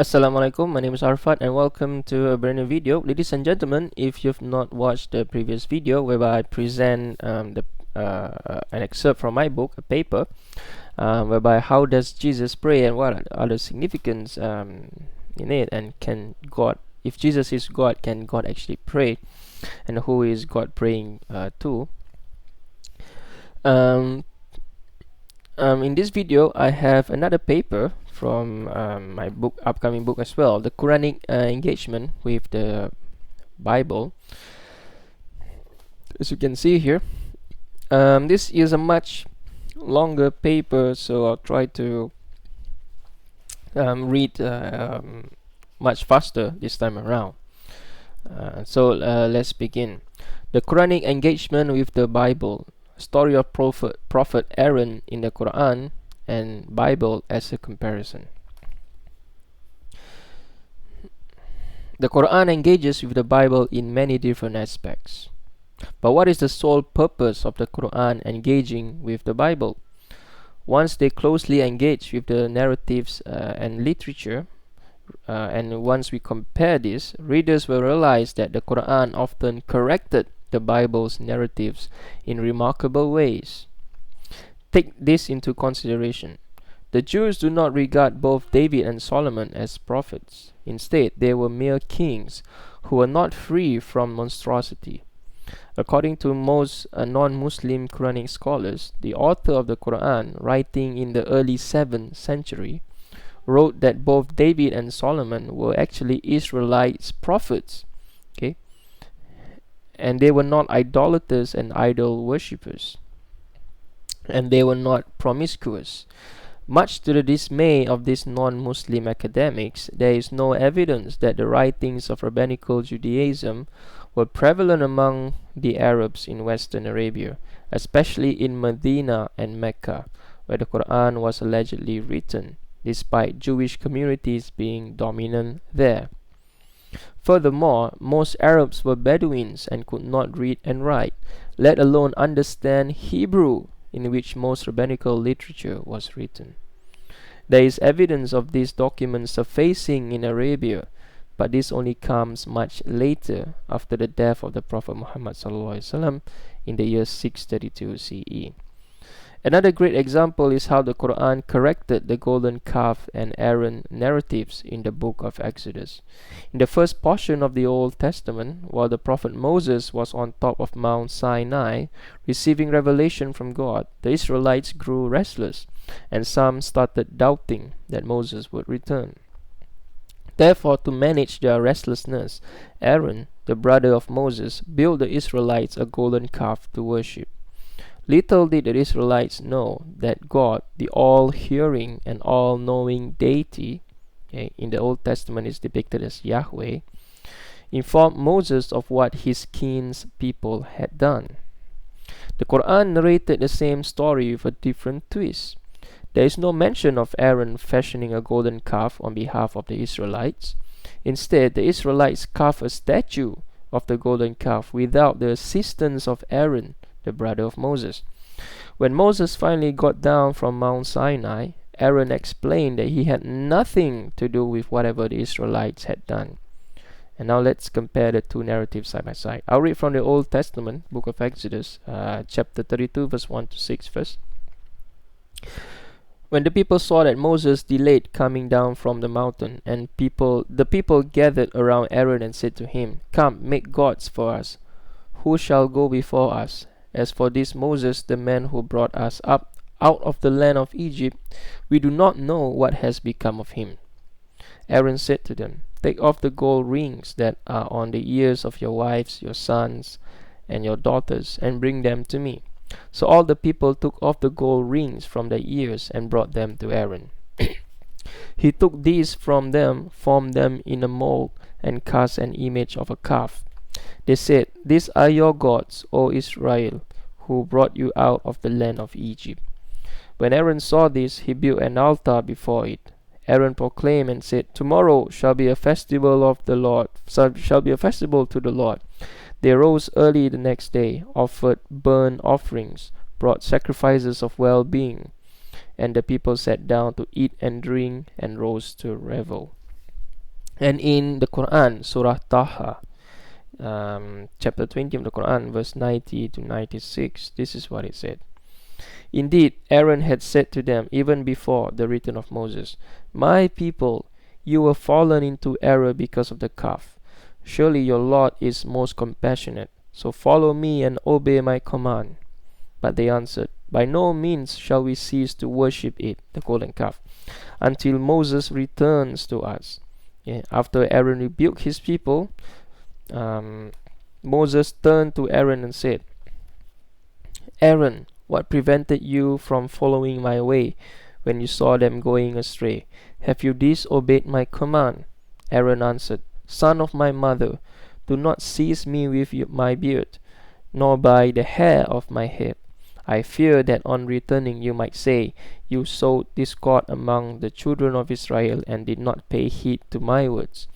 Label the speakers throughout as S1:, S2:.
S1: Assalamualaikum, my name is Arfat and welcome to a brand new video. Ladies and gentlemen, if you've not watched the previous video whereby I present an excerpt from my book, a paper, whereby how does Jesus pray and what are the significance in it, and can God, if Jesus is God, can God actually pray, and who is God praying to? Um, in this video, I have another paper from my upcoming book as well, the Quranic engagement with the Bible. As you can see here, this is a much longer paper, so I'll try to read much faster this time around. Let's begin. The Quranic engagement with the Bible. Story of Prophet Aaron in the Quran and Bible as a comparison. The Quran engages with the Bible in many different aspects. But what is the sole purpose of the Quran engaging with the Bible? Once they closely engage with the narratives and literature, and once we compare this, readers will realize that the Quran often corrected the Bible's narratives in remarkable ways. Take this into consideration. The Jews do not regard both David and Solomon as prophets. Instead, they were mere kings who were not free from monstrosity. According to most non-Muslim Quranic scholars, the author of the Quran, writing in the early 7th century, wrote that both David and Solomon were actually Israelites prophets. Okay? And they were not idolaters and idol worshippers. And they were not promiscuous. Much to the dismay of these non-Muslim academics, there is no evidence that the writings of rabbinical Judaism were prevalent among the Arabs in Western Arabia, especially in Medina and Mecca, where the Quran was allegedly written, despite Jewish communities being dominant there. Furthermore, most Arabs were Bedouins and could not read and write, let alone understand Hebrew, in which most rabbinical literature was written. There is evidence of these documents surfacing in Arabia, but this only comes much later, after the death of the Prophet Muhammad ﷺ in the year 632 CE. Another great example is how the Quran corrected the golden calf and Aaron narratives in the book of Exodus. In the first portion of the Old Testament, while the prophet Moses was on top of Mount Sinai, receiving revelation from God, the Israelites grew restless, and some started doubting that Moses would return. Therefore, to manage their restlessness, Aaron, the brother of Moses, built the Israelites a golden calf to worship. Little did the Israelites know that God, the all-hearing and all-knowing deity, in the Old Testament is depicted as Yahweh, informed Moses of what his king's people had done. The Quran narrated the same story with a different twist. There is no mention of Aaron fashioning a golden calf on behalf of the Israelites. Instead, the Israelites carved a statue of the golden calf without the assistance of Aaron, the brother of Moses. When Moses finally got down from Mount Sinai, Aaron explained that he had nothing to do with whatever the Israelites had done. And now let's compare the two narratives side by side. I'll read from the Old Testament, book of Exodus, chapter 32, verse 1 to 6 first. When the people saw that Moses delayed coming down from the mountain, and the people gathered around Aaron and said to him, "Come, make gods for us. Who shall go before us? As for this Moses, the man who brought us up out of the land of Egypt, we do not know what has become of him." Aaron said to them, "Take off the gold rings that are on the ears of your wives, your sons, and your daughters, and bring them to me." So all the people took off the gold rings from their ears and brought them to Aaron. He took these from them, formed them in a mold, and cast an image of a calf. They said, "These are your gods, O Israel, who brought you out of the land of Egypt." When Aaron saw this, he built an altar before it. Aaron proclaimed and said, "Tomorrow shall be a festival of the Lord, shall be a festival to the Lord." They rose early the next day, offered burnt offerings, brought sacrifices of well-being, and the people sat down to eat and drink and rose to revel. And in the Quran, Surah Taha, chapter 20 of the Quran, verse 90 to 96, this is what it said. Indeed, Aaron had said to them even before the return of Moses, "My people, you were fallen into error because of the calf. Surely your Lord is most compassionate, so follow me and obey my command." But they answered, "By no means shall we cease to worship it," the golden calf, "until Moses returns to us." After Aaron rebuked his people, Moses turned to Aaron and said, "Aaron, what prevented you from following my way when you saw them going astray? Have you disobeyed my command?" Aaron answered, "Son of my mother, do not seize me with my beard, nor by the hair of my head. I fear that on returning you might say, 'You sowed discord among the children of Israel and did not pay heed to my words.'"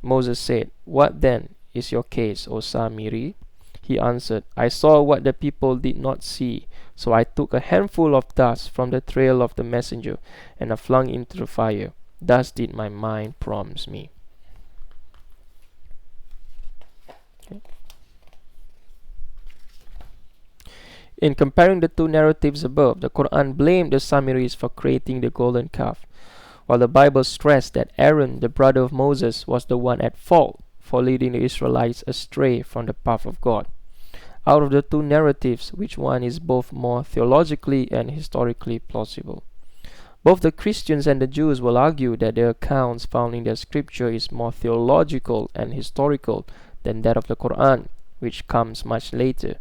S1: Moses said, "What then is your case, O Samiri?" He answered, "I saw what the people did not see, so I took a handful of dust from the trail of the messenger, and I flung into the fire. Thus did my mind prompt me." Okay. In comparing the two narratives above, the Quran blamed the Samiris for creating the golden calf, while the Bible stressed that Aaron, the brother of Moses, was the one at fault for leading the Israelites astray from the path of God. Out of the two narratives, which one is both more theologically and historically plausible? Both the Christians and the Jews will argue that the accounts found in the scripture is more theological and historical than that of the Quran, which comes much later.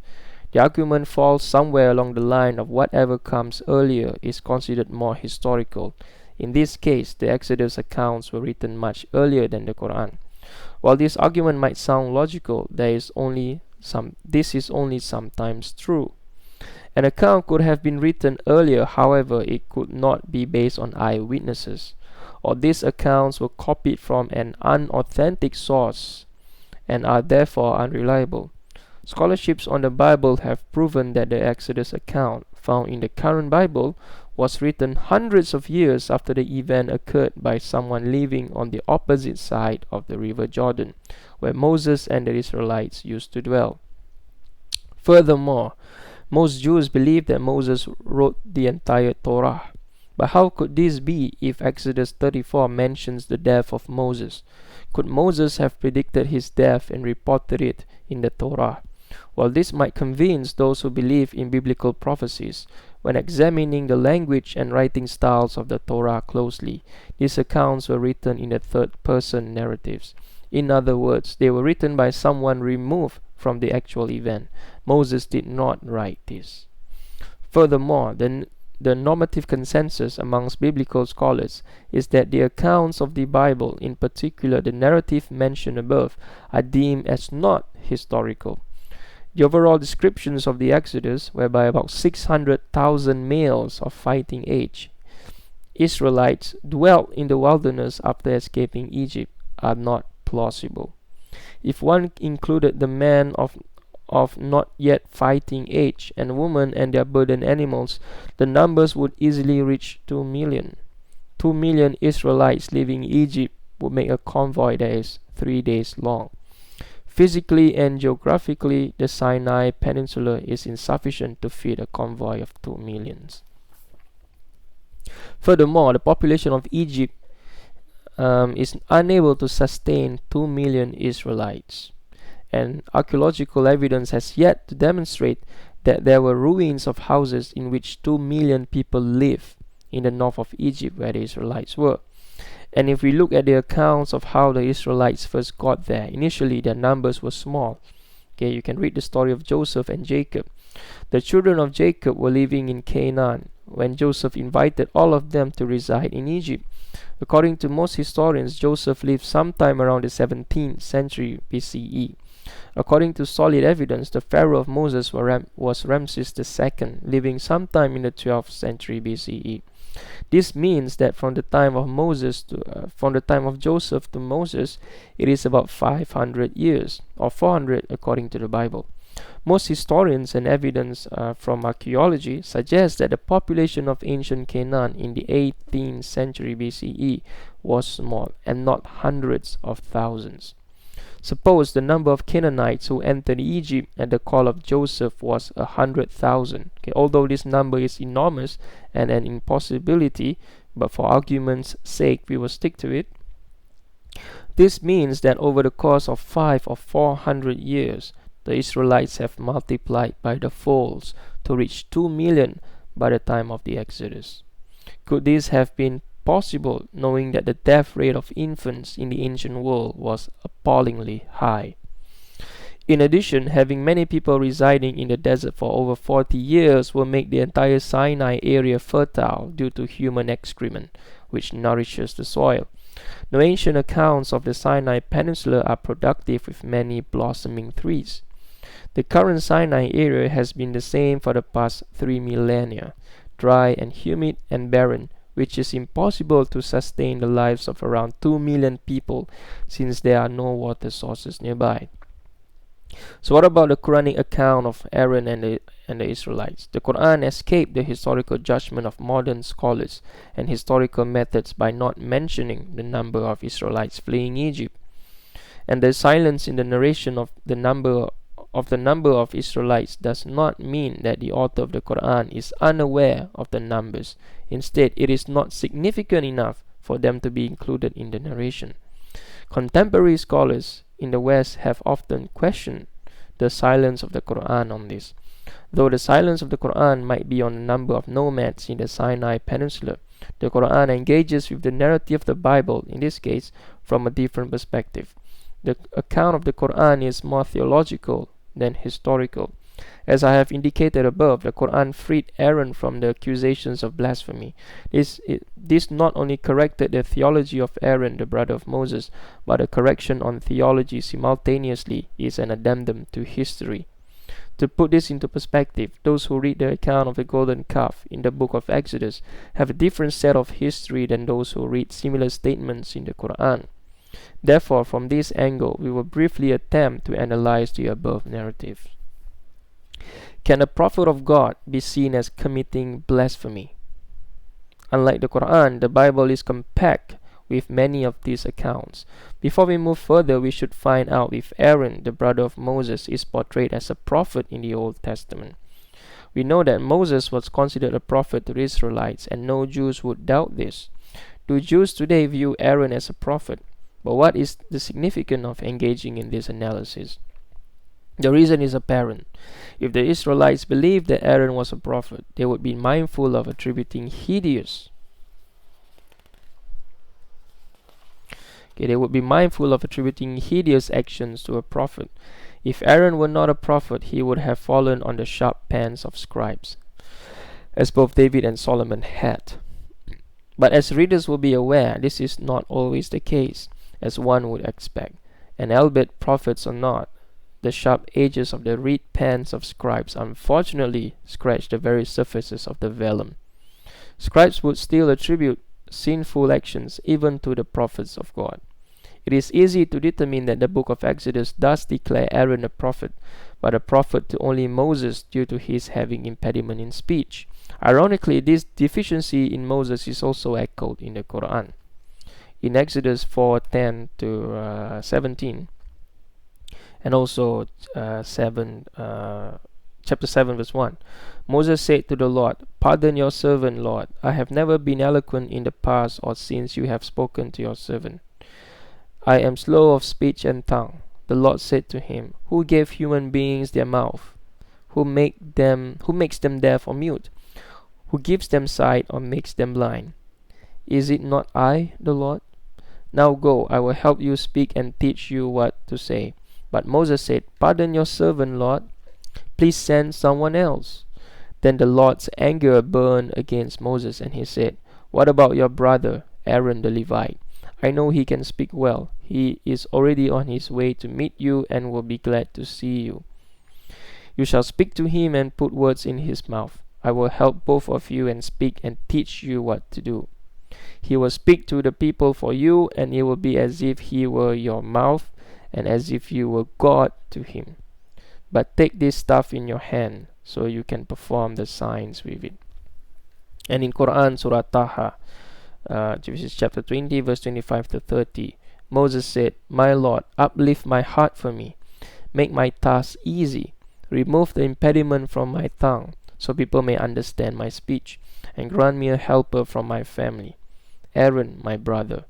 S1: The argument falls somewhere along the line of whatever comes earlier is considered more historical. In this case, the Exodus accounts were written much earlier than the Quran. While this argument might sound logical, this is only sometimes true. An account could have been written earlier, however, it could not be based on eyewitnesses, or these accounts were copied from an unauthentic source and are therefore unreliable. Scholarships on the Bible have proven that the Exodus account found in the current Bible was written hundreds of years after the event occurred by someone living on the opposite side of the river Jordan, where Moses and the Israelites used to dwell. Furthermore, most Jews believe that Moses wrote the entire Torah. But how could this be if Exodus 34 mentions the death of Moses? Could Moses have predicted his death and reported it in the Torah? While this might convince those who believe in biblical prophecies, when examining the language and writing styles of the Torah closely, these accounts were written in the third-person narratives. In other words, they were written by someone removed from the actual event. Moses did not write this. Furthermore, the normative consensus amongst biblical scholars is that the accounts of the Bible, in particular the narrative mentioned above, are deemed as not historical. The overall descriptions of the Exodus, whereby about 600,000 males of fighting age, Israelites, dwelt in the wilderness after escaping Egypt, are not plausible. If one included the men of not yet fighting age and women and their burden animals, the numbers would easily reach 2 million. 2 million Israelites living in Egypt would make a convoy that is 3 days long. Physically and geographically, the Sinai Peninsula is insufficient to feed a convoy of 2 millions. Furthermore, the population of Egypt is unable to sustain 2 million Israelites, and archaeological evidence has yet to demonstrate that there were ruins of houses in which 2 million people lived in the north of Egypt where the Israelites were. And if we look at the accounts of how the Israelites first got there, initially their numbers were small. Okay, you can read the story of Joseph and Jacob. The children of Jacob were living in Canaan when Joseph invited all of them to reside in Egypt. According to most historians, Joseph lived sometime around the 17th century BCE. According to solid evidence, the Pharaoh of Moses was Ramses II, living sometime in the 12th century BCE. This means that from the time of Joseph to Moses, it is about 500 years, or 400 according to the Bible. Most historians and evidence from archaeology suggest that the population of ancient Canaan in the 18th century BCE was small and not hundreds of thousands. Suppose the number of Canaanites who entered Egypt at the call of Joseph was 100,000. Okay, although this number is enormous and an impossibility, but for argument's sake we will stick to it. This means that over the course of 5 or 400 years, the Israelites have multiplied by the folds to reach 2 million by the time of the Exodus. Could this have been possible, knowing that the death rate of infants in the ancient world was appallingly high? In addition, having many people residing in the desert for over 40 years will make the entire Sinai area fertile due to human excrement, which nourishes the soil. No ancient accounts of the Sinai Peninsula are productive with many blossoming trees. The current Sinai area has been the same for the past 3 millennia, dry and humid and barren, which is impossible to sustain the lives of around 2 million people since there are no water sources nearby. So what about the Quranic account of Aaron and the Israelites? The Quran escaped the historical judgment of modern scholars and historical methods by not mentioning the number of Israelites fleeing Egypt. And the silence in the narration of the number of Israelites does not mean that the author of the Quran is unaware of the numbers. Instead, it is not significant enough for them to be included in the narration. Contemporary scholars in the West have often questioned the silence of the Quran on this. Though the silence of the Quran might be on the number of nomads in the Sinai Peninsula, the Quran engages with the narrative of the Bible, in this case, from a different perspective. The account of the Quran is more theological than historical. As I have indicated above, the Quran freed Aaron from the accusations of blasphemy. This not only corrected the theology of Aaron, the brother of Moses, but a correction on theology simultaneously is an addendum to history. To put this into perspective, those who read the account of the golden calf in the book of Exodus have a different set of history than those who read similar statements in the Quran. Therefore, from this angle, we will briefly attempt to analyze the above narrative. Can a prophet of God be seen as committing blasphemy? Unlike the Quran, the Bible is compact with many of these accounts. Before we move further, we should find out if Aaron, the brother of Moses, is portrayed as a prophet in the Old Testament. We know that Moses was considered a prophet to the Israelites, and no Jews would doubt this. Do Jews today view Aaron as a prophet? But what is the significance of engaging in this analysis? The reason is apparent. If the Israelites believed that Aaron was a prophet, they would be mindful of attributing hideous actions to a prophet. If Aaron were not a prophet, he would have fallen on the sharp pens of scribes, as both David and Solomon had. But as readers will be aware, this is not always the case, as one would expect. And albeit prophets or not, the sharp edges of the reed pens of scribes unfortunately scratch the very surfaces of the vellum. Scribes would still attribute sinful actions even to the prophets of God. It is easy to determine that the book of Exodus does declare Aaron a prophet, but a prophet to only Moses due to his having impediment in speech. Ironically, this deficiency in Moses is also echoed in the Quran. In Exodus 4:10 to 17, and also chapter 7 verse 1, Moses said to the Lord, "Pardon your servant, Lord. I have never been eloquent in the past or since you have spoken to your servant. I am slow of speech and tongue." The Lord said to him, "Who gave human beings their mouth? Who makes them deaf or mute? Who gives them sight or makes them blind? Is it not I, the Lord? Now go, I will help you speak and teach you what to say." But Moses said, "Pardon your servant, Lord. Please send someone else." Then the Lord's anger burned against Moses, and he said, "What about your brother, Aaron the Levite? I know he can speak well. He is already on his way to meet you and will be glad to see you. You shall speak to him and put words in his mouth. I will help both of you and speak and teach you what to do. He will speak to the people for you, and it will be as if he were your mouth and as if you were God to him. but take this staff in your hand so you can perform the signs with it. And in Quran, Surah Taha, which is chapter 20, verse 25 to 30, Moses said, "My Lord, uplift my heart for me. Make my task easy. Remove the impediment from my tongue, so people may understand my speech, and grant me a helper from my family, Aaron, my brother.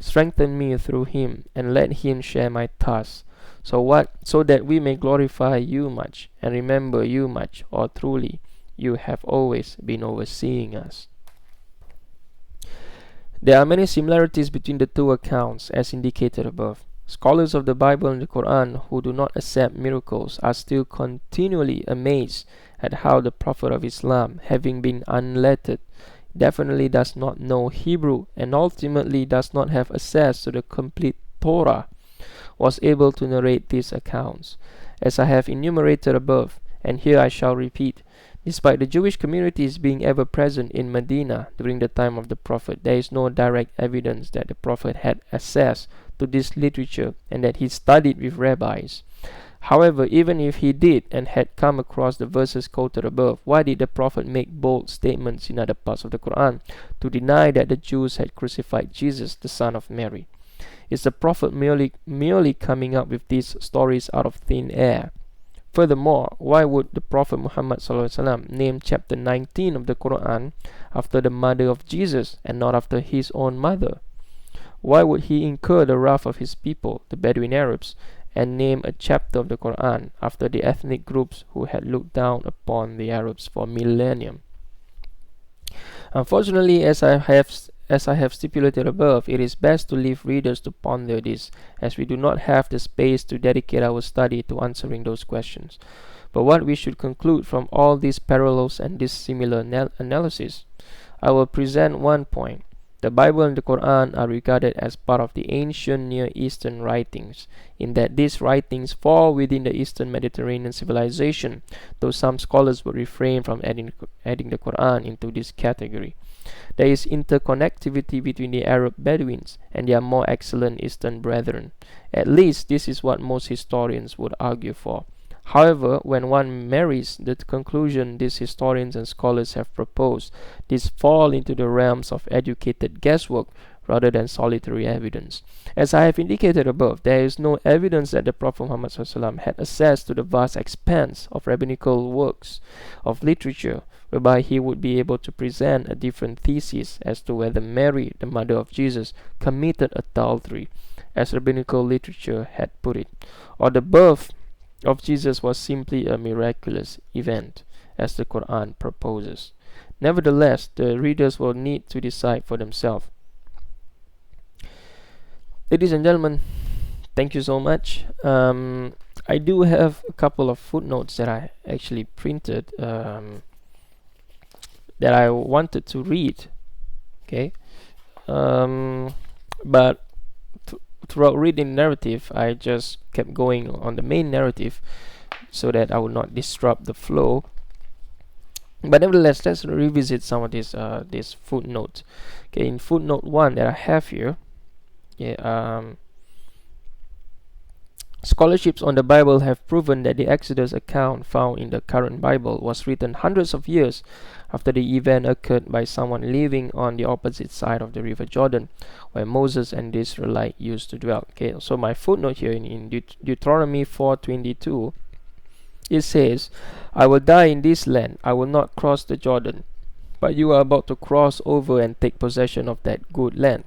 S1: Strengthen me through him, and let him share my tasks, so that we may glorify you much, and remember you much, or truly you have always been overseeing us." There are many similarities between the two accounts, as indicated above. Scholars of the Bible and the Quran who do not accept miracles are still continually amazed at how the Prophet of Islam, having been unlettered, definitely does not know Hebrew and ultimately does not have access to the complete Torah, was able to narrate these accounts. As I have enumerated above, and here I shall repeat, despite the Jewish communities being ever present in Medina during the time of the Prophet, there is no direct evidence that the Prophet had access to this literature and that he studied with rabbis. However, even if he did and had come across the verses quoted above, why did the Prophet make bold statements in other parts of the Quran to deny that the Jews had crucified Jesus, the son of Mary? Is the Prophet merely coming up with these stories out of thin air? Furthermore, why would the Prophet Muhammad ﷺ name chapter 19 of the Quran after the mother of Jesus and not after his own mother? Why would he incur the wrath of his people, the Bedouin Arabs, and name a chapter of the Quran after the ethnic groups who had looked down upon the Arabs for millennium? Unfortunately, as I have stipulated above, it is best to leave readers to ponder this, as we do not have the space to dedicate our study to answering those questions. But what we should conclude from all these parallels and this similar analysis, I will present one point. The Bible and the Quran are regarded as part of the ancient Near Eastern writings, in that these writings fall within the Eastern Mediterranean civilization, though some scholars would refrain from adding the Quran into this category. There is interconnectivity between the Arab Bedouins and their more excellent Eastern brethren. At least this is what most historians would argue for. However, when one marries the conclusion these historians and scholars have proposed, these fall into the realms of educated guesswork rather than solitary evidence. As I have indicated above, there is no evidence that the Prophet Muhammad SAW had access to the vast expanse of rabbinical works of literature, whereby he would be able to present a different thesis as to whether Mary, the mother of Jesus, committed adultery, as rabbinical literature had put it, or the birth of Jesus was simply a miraculous event, as the Quran proposes. Nevertheless, the readers will need to decide for themselves. Ladies and gentlemen, thank you so much. I do have a couple of footnotes that I actually printed that I wanted to read. Okay, but throughout reading the narrative, I just kept going on the main narrative so that I would not disrupt the flow. But nevertheless, let's revisit some of these footnotes. Okay, in footnote 1 that I have here, scholarships on the Bible have proven that the Exodus account found in the current Bible was written hundreds of years after the event occurred by someone living on the opposite side of the river Jordan, where Moses and the Israelites used to dwell. Okay, so my footnote here in Deuteronomy 4:22, it says, "I will die in this land, I will not cross the Jordan, but you are about to cross over and take possession of that good land."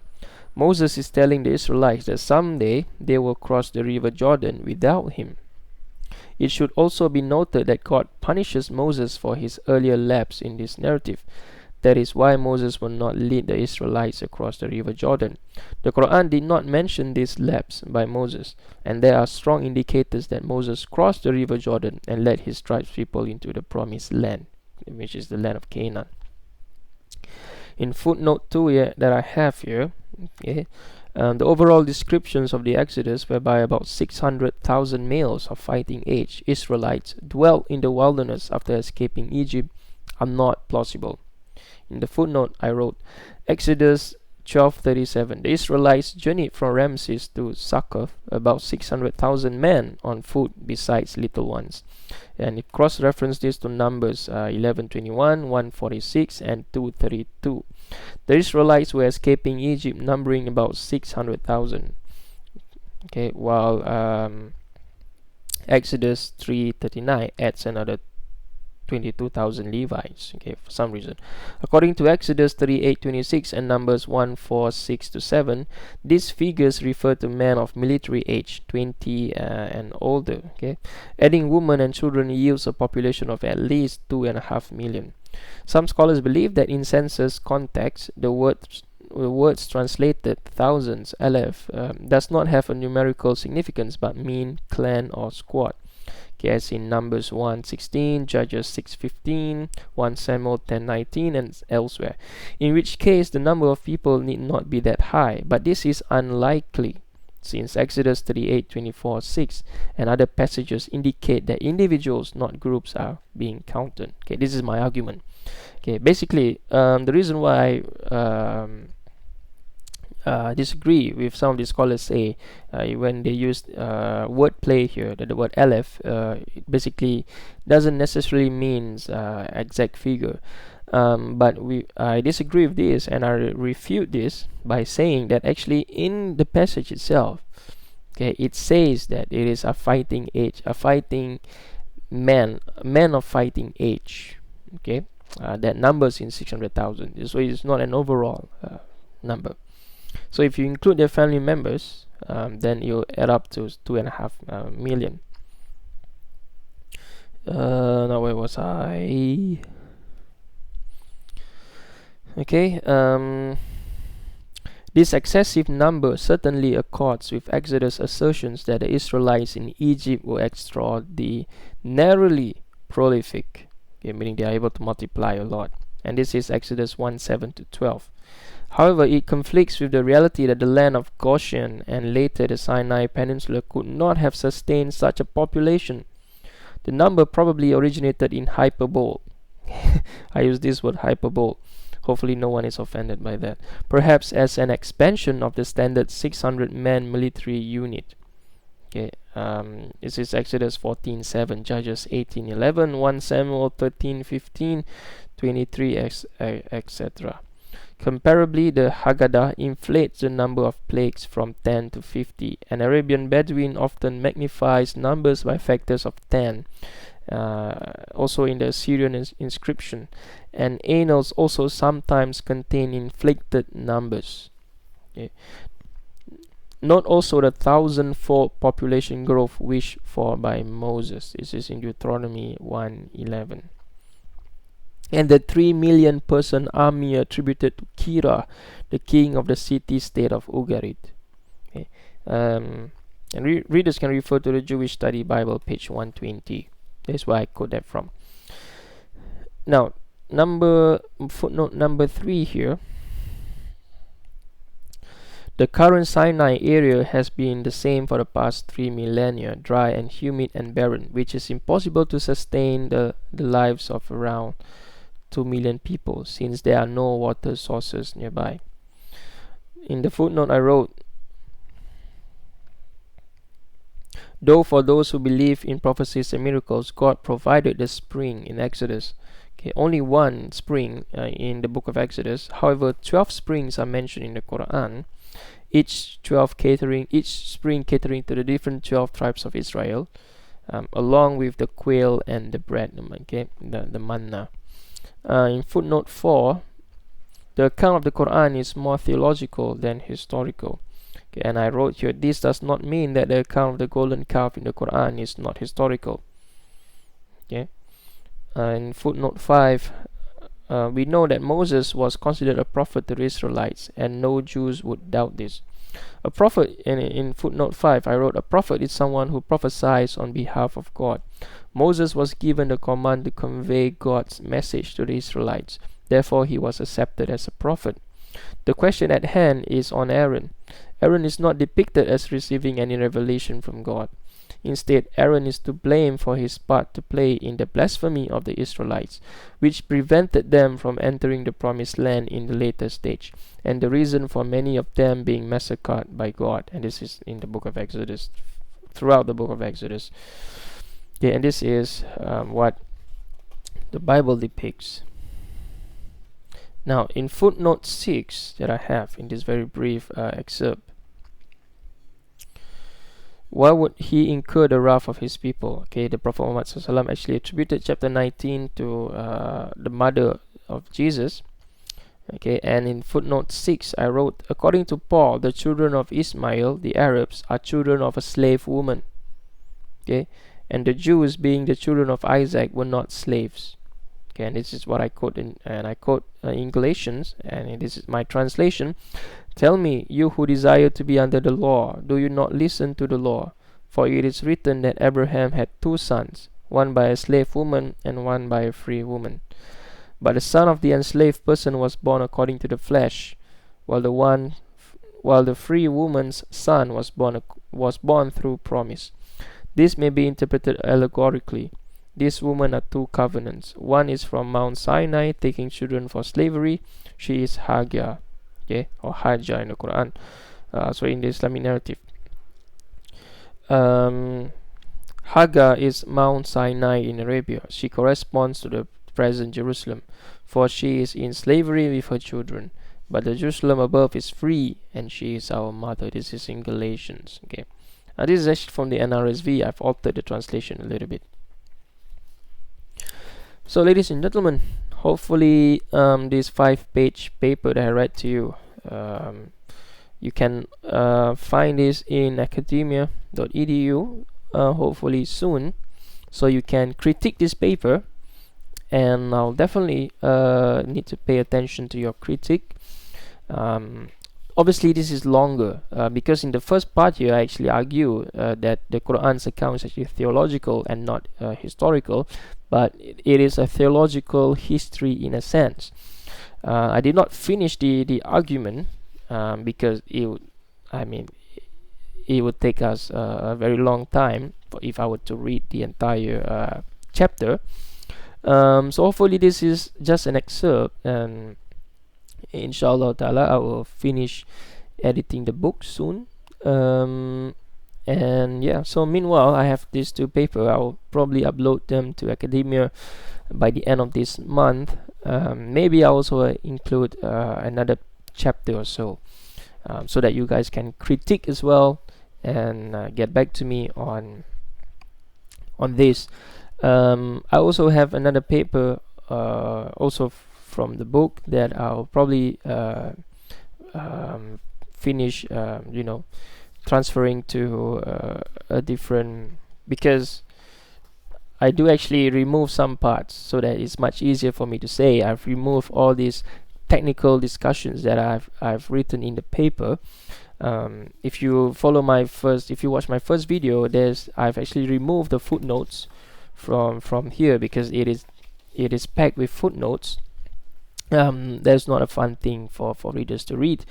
S1: Moses is telling the Israelites that someday they will cross the river Jordan without him. It should also be noted that God punishes Moses for his earlier lapse in this narrative. That is why Moses will not lead the Israelites across the river Jordan. The Quran did not mention this lapse by Moses, and there are strong indicators that Moses crossed the river Jordan and led his tribes people into the promised land, which is the land of Canaan. In footnote 2 that I have here, the overall descriptions of the Exodus, whereby about 600,000 males of fighting age Israelites dwelt in the wilderness after escaping Egypt, are not plausible. In the footnote I wrote, Exodus 1237. The Israelites journeyed from Ramses to Succoth, about 600,000 men on foot besides little ones. And it cross-referenced this to Numbers 11:21, 146, and 2:32. The Israelites were escaping Egypt, numbering about 600,000. Okay, while Exodus 3:39 adds another 22,000 Levites, okay, for some reason. According to Exodus 38:26 and Numbers 1:4-6-7, these figures refer to men of military age, 20 and older. Okay, adding women and children yields a population of at least 2.5 million. Some scholars believe that in census context, the words translated thousands, aleph, does not have a numerical significance but mean clan or squad. As in Numbers 1:16, Judges 6:15, 1 Samuel 10:19, and elsewhere, in which case the number of people need not be that high, but this is unlikely since Exodus 38:24-6 and other passages indicate that individuals, not groups, are being counted. Okay, this is my argument. Okay, basically, the reason why disagree with some of the scholars say when they use word play here, that the word aleph it basically doesn't necessarily means exact figure, but I disagree with this, and I refute this by saying that actually in the passage itself, okay, it says that it is a fighting age, a fighting man of fighting age. Okay, that numbers in 600,000, so it's not an overall number. So if you include their family members, then you'll add up to 2.5 million. Now where was I? Okay. This excessive number certainly accords with Exodus' assertions that the Israelites in Egypt were extraordinarily prolific, okay, meaning they are able to multiply a lot. And this is Exodus 1:7-12. However, it conflicts with the reality that the land of Goshen and later the Sinai Peninsula could not have sustained such a population. The number probably originated in hyperbole. I use this word hyperbole. Hopefully no one is offended by that. Perhaps as an expansion of the standard 600-man military unit. Okay, this is Exodus 14:7, Judges 18:11, 1 Samuel 13:15, 23, etc. Comparably, the Haggadah inflates the number of plagues from 10 to 50. An Arabian Bedouin often magnifies numbers by factors of 10. Also in the Assyrian inscription. And annals also sometimes contain inflected numbers. Okay. Note also the 1,000-fold population growth wished for by Moses. This is in Deuteronomy 1:11. And the 3 million person army attributed to Kira, the king of the city-state of Ugarit. Okay. And readers can refer to the Jewish Study Bible, page 120. That's where I quote that from. Now, footnote number 3 here. The current Sinai area has been the same for the past 3 millennia, dry and humid and barren, which is impossible to sustain the lives of around 2 million people, since there are no water sources nearby. In the footnote I wrote, though for those who believe in prophecies and miracles, God provided the spring in Exodus. Okay, only one spring in the book of Exodus. However, 12 springs are mentioned in the Quran, each spring catering to the different 12 tribes of Israel, along with the quail and the bread, okay, the manna. In footnote 4, the account of the Quran is more theological than historical. Okay, and I wrote here, this does not mean that the account of the golden calf in the Quran is not historical. Okay. In footnote 5, we know that Moses was considered a prophet to the Israelites, and no Jews would doubt this. A prophet, in footnote 5, I wrote, a prophet is someone who prophesies on behalf of God. Moses was given the command to convey God's message to the Israelites. Therefore, he was accepted as a prophet. The question at hand is on Aaron. Aaron is not depicted as receiving any revelation from God. Instead, Aaron is to blame for his part to play in the blasphemy of the Israelites, which prevented them from entering the promised land in the later stage, and the reason for many of them being massacred by God. And this is in the book of Exodus, throughout the book of Exodus. Okay, and this is what the Bible depicts. Now, in footnote 6 that I have in this very brief excerpt, why would he incur the wrath of his people? Okay, the Prophet Muhammad SAW actually attributed chapter 19 to the mother of Jesus. Okay, and in footnote 6 I wrote, according to Paul, the children of Ismail, the Arabs, are children of a slave woman. Okay, and the Jews, being the children of Isaac, were not slaves. Okay, and this is what I quote in Galatians, and this is my translation. Tell me, you who desire to be under the law, do you not listen to the law? For it is written that Abraham had 2 sons, one by a slave woman and one by a free woman. But the son of the enslaved person was born according to the flesh, while the free woman's son was born through promise. This may be interpreted allegorically. These women are 2 covenants. One is from Mount Sinai, taking children for slavery. She is Hagar, okay, or Hajar in the Quran. So in the Islamic narrative, Hagar is Mount Sinai in Arabia. She corresponds to the present Jerusalem, for she is in slavery with her children. But the Jerusalem above is free, and she is our mother. This is in Galatians. Okay, this is actually from the NRSV. I've altered the translation a little bit. So, ladies and gentlemen, hopefully this 5-page paper that I read to you, you can find this in academia.edu hopefully soon, so you can critique this paper, and I'll definitely need to pay attention to your critique. Obviously this is longer because in the first part here I actually argue that the Quran's account is actually theological and not historical, but it is a theological history in a sense. I did not finish the argument because it would take us a very long time if I were to read the entire chapter. So hopefully this is just an excerpt, and inshallah ta'ala I will finish editing the book soon. And yeah, so meanwhile I have these 2 papers. I'll probably upload them to academia by the end of this month. Maybe I'll also include another chapter or so, so that you guys can critique as well and get back to me on this. I also have another paper also from the book that I'll probably finish transferring to a different, because I do actually remove some parts so that it's much easier for me to say. I've removed all these technical discussions that I've written in the paper. If you watch my first video, I've actually removed the footnotes from here because it is packed with footnotes. That's not a fun thing for readers to read,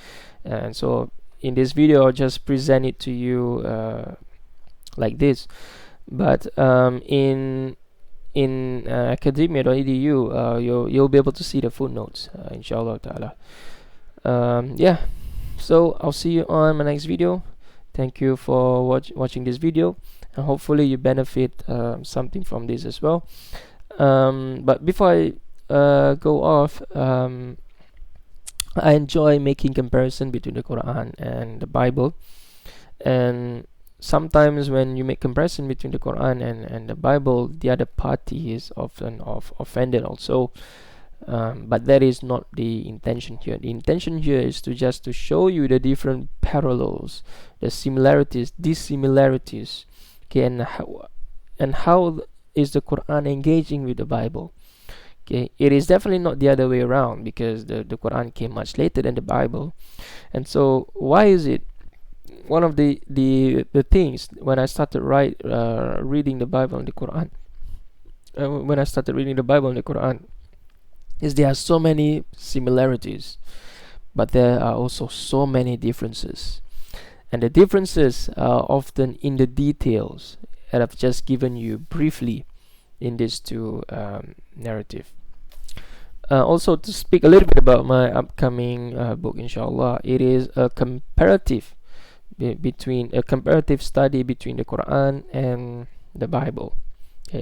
S1: and so in this video I'll just present it to you like this. But in academia.edu you'll be able to see the footnotes, inshallah ta'ala. Yeah, so I'll see you on my next video. Thank you for watching this video, and hopefully you benefit something from this as well. But before I go off, I enjoy making comparison between the Quran and the Bible, and sometimes when you make comparison between the Quran and the Bible, the other party is often offended also, but that is not the intention here. The intention here is to show you the different parallels, the similarities, dissimilarities, okay, and how is the Quran engaging with the Bible. Okay, it is definitely not the other way around, because the Quran came much later than the Bible. And so why is it one of the things when I started reading the Bible and the Quran, is there are so many similarities, but there are also so many differences, and the differences are often in the details. that I've just given you briefly in these two narrative. Also, to speak a little bit about my upcoming book, inshallah, it is a comparative between a comparative study between the Quran and the Bible.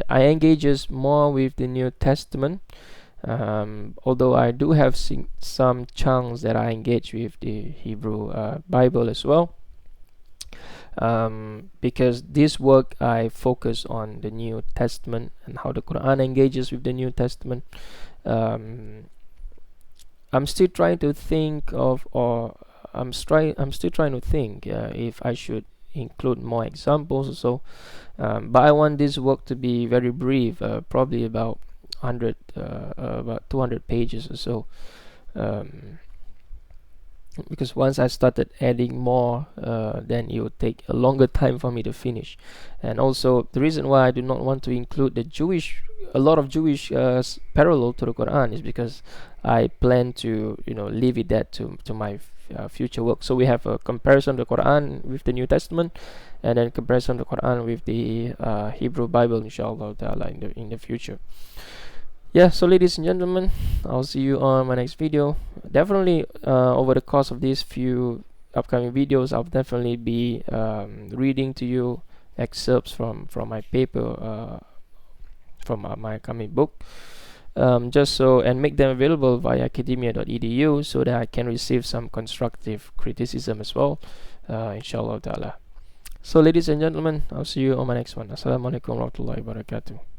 S1: I engages more with the New Testament, although I do have some chunks that I engage with the Hebrew Bible as well. Because this work I focus on the New Testament and how the Quran engages with the New Testament. I'm still trying to think of, or I'm still trying to think if I should include more examples or so. But I want this work to be very brief, probably about 200 pages or so. Because once I started adding more, then it would take a longer time for me to finish. And also, the reason why I do not want to include a lot of Jewish parallel to the Quran is because I plan to, leave it that to my future work. So we have a comparison of the Quran with the New Testament, and then comparison of the Quran with the Hebrew Bible, inshallah ta'ala, in the future. Yeah, so ladies and gentlemen, I'll see you on my next video. Definitely over the course of these few upcoming videos, I'll definitely be reading to you excerpts from my paper, from my coming book, and make them available via academia.edu so that I can receive some constructive criticism as well, inshallah ta'ala. So ladies and gentlemen, I'll see you on my next one. Assalamualaikum warahmatullahi wabarakatuh.